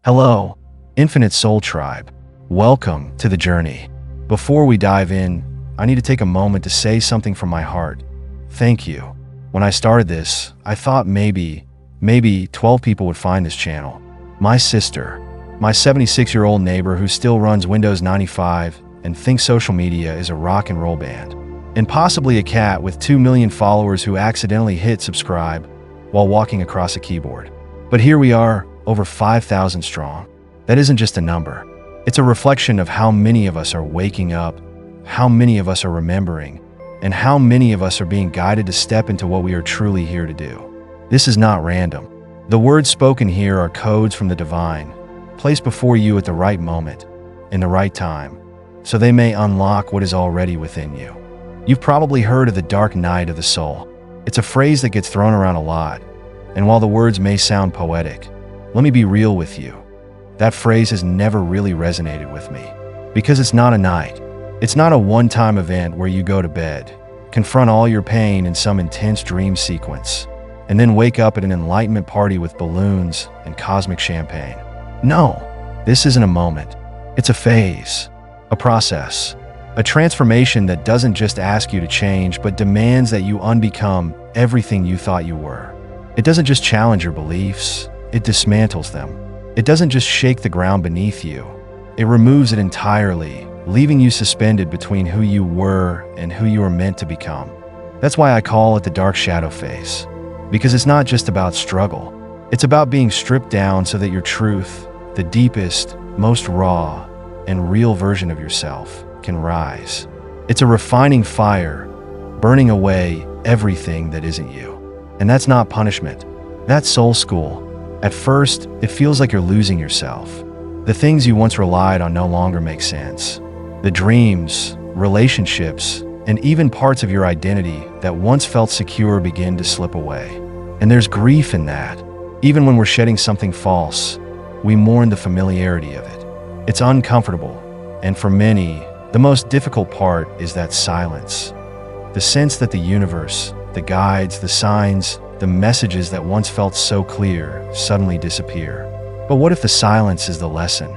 Hello, Infinite Soul Tribe. Welcome to the journey. Before we dive in, I need to take a moment to say something from my heart. Thank you. When I started this, I thought maybe 12 people would find this channel. My sister, my 76-year-old neighbor who still runs Windows 95 and thinks social media is a rock and roll band, and possibly a cat with 2 million followers who accidentally hit subscribe while walking across a keyboard. But here we are, over 5,000 strong. That isn't just a number. It's a reflection of how many of us are waking up, how many of us are remembering, and how many of us are being guided to step into what we are truly here to do. This is not random. The words spoken here are codes from the divine, placed before you at the right moment, in the right time, so they may unlock what is already within you. You've probably heard of the dark night of the soul. It's a phrase that gets thrown around a lot, and while the words may sound poetic, let me be real with you. That phrase has never really resonated with me, because it's not a night. It's not a one-time event where you go to bed, confront all your pain in some intense dream sequence, and then wake up at an enlightenment party with balloons and cosmic champagne. No, this isn't a moment. It's a phase, a process, a transformation that doesn't just ask you to change, but demands that you unbecome everything you thought you were. It doesn't just challenge your beliefs, it dismantles them. It doesn't just shake the ground beneath you, it removes it entirely, leaving you suspended between who you were and who you were meant to become. That's why I call it the dark shadow phase, because it's not just about struggle. It's about being stripped down so that your truth, the deepest, most raw, and real version of yourself, can rise. It's a refining fire, burning away everything that isn't you. And that's not punishment. That's soul school. At first, it feels like you're losing yourself. The things you once relied on no longer make sense. The dreams, relationships, and even parts of your identity that once felt secure begin to slip away. And there's grief in that. Even when we're shedding something false, we mourn the familiarity of it. It's uncomfortable, and for many, the most difficult part is that silence. The sense that the universe, the guides, the signs, the messages that once felt so clear suddenly disappear. But what if the silence is the lesson?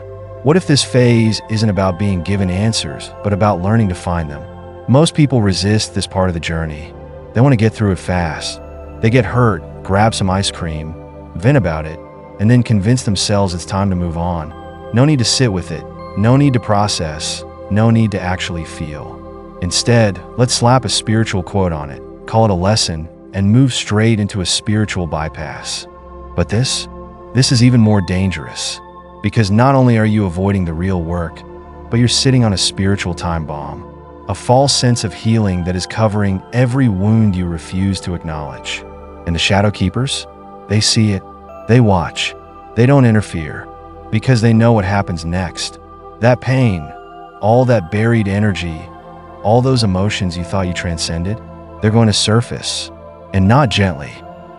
What if this phase isn't about being given answers, but about learning to find them? Most people resist this part of the journey. They want to get through it fast. They get hurt, grab some ice cream, vent about it, and then convince themselves it's time to move on. No need to sit with it. No need to process. No need to actually feel. Instead, let's slap a spiritual quote on it, call it a lesson, and move straight into a spiritual bypass. But this is even more dangerous, because not only are you avoiding the real work, but you're sitting on a spiritual time bomb, a false sense of healing that is covering every wound you refuse to acknowledge. And the shadow keepers, they see it, they watch, they don't interfere, because they know what happens next. That pain, all that buried energy, all those emotions you thought you transcended, they're going to surface. And not gently,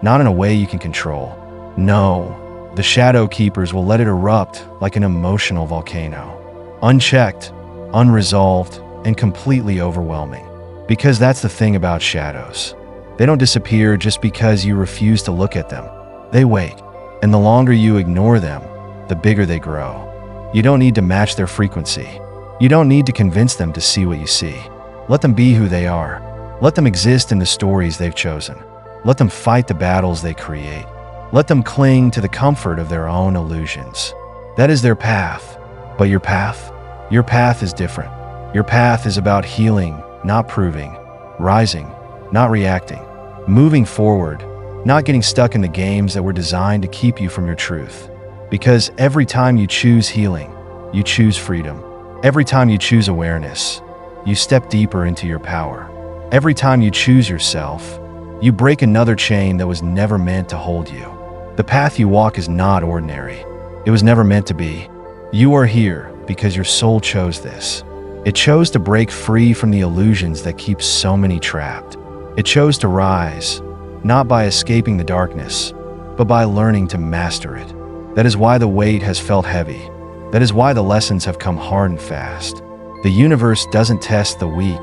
not in a way you can control. No, the shadow keepers will let it erupt like an emotional volcano. Unchecked, unresolved, and completely overwhelming. Because that's the thing about shadows. They don't disappear just because you refuse to look at them. They wait, and the longer you ignore them, the bigger they grow. You don't need to match their frequency. You don't need to convince them to see what you see. Let them be who they are. Let them exist in the stories they've chosen. Let them fight the battles they create. Let them cling to the comfort of their own illusions. That is their path. But your path is different. Your path is about healing, not proving, rising, not reacting, moving forward, not getting stuck in the games that were designed to keep you from your truth. Because every time you choose healing, you choose freedom. Every time you choose awareness, you step deeper into your power. Every time you choose yourself, you break another chain that was never meant to hold you. The path you walk is not ordinary. It was never meant to be. You are here because your soul chose this. It chose to break free from the illusions that keep so many trapped. It chose to rise, not by escaping the darkness, but by learning to master it. That is why the weight has felt heavy. That is why the lessons have come hard and fast. The universe doesn't test the weak.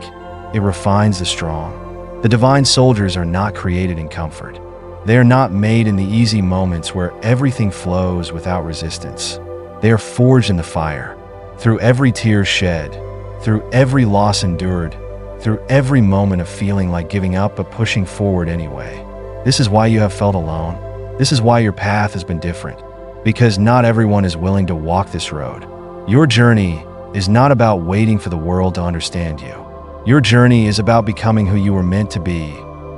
It refines the strong. The divine soldiers are not created in comfort. They are not made in the easy moments where everything flows without resistance. They are forged in the fire. Through every tear shed, through every loss endured, through every moment of feeling like giving up but pushing forward anyway. This is why you have felt alone. This is why your path has been different. Because not everyone is willing to walk this road. Your journey is not about waiting for the world to understand you. Your journey is about becoming who you were meant to be,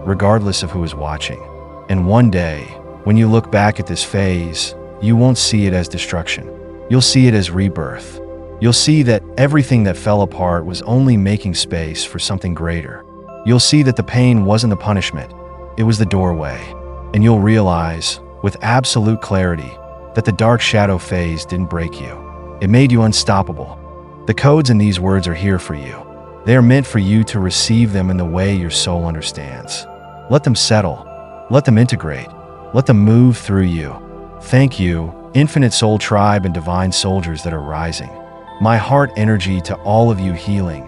regardless of who is watching. And one day, when you look back at this phase, you won't see it as destruction. You'll see it as rebirth. You'll see that everything that fell apart was only making space for something greater. You'll see that the pain wasn't the punishment, it was the doorway. And you'll realize, with absolute clarity, that the dark shadow phase didn't break you. It made you unstoppable. The codes in these words are here for you. They are meant for you to receive them in the way your soul understands. Let them settle. Let them integrate. Let them move through you. Thank you, Infinite Soul Tribe and Divine Soldiers that are rising. My heart energy to all of you healing,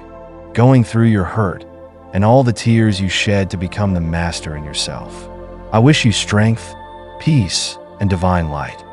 going through your hurt, and all the tears you shed to become the master in yourself. I wish you strength, peace, and divine light.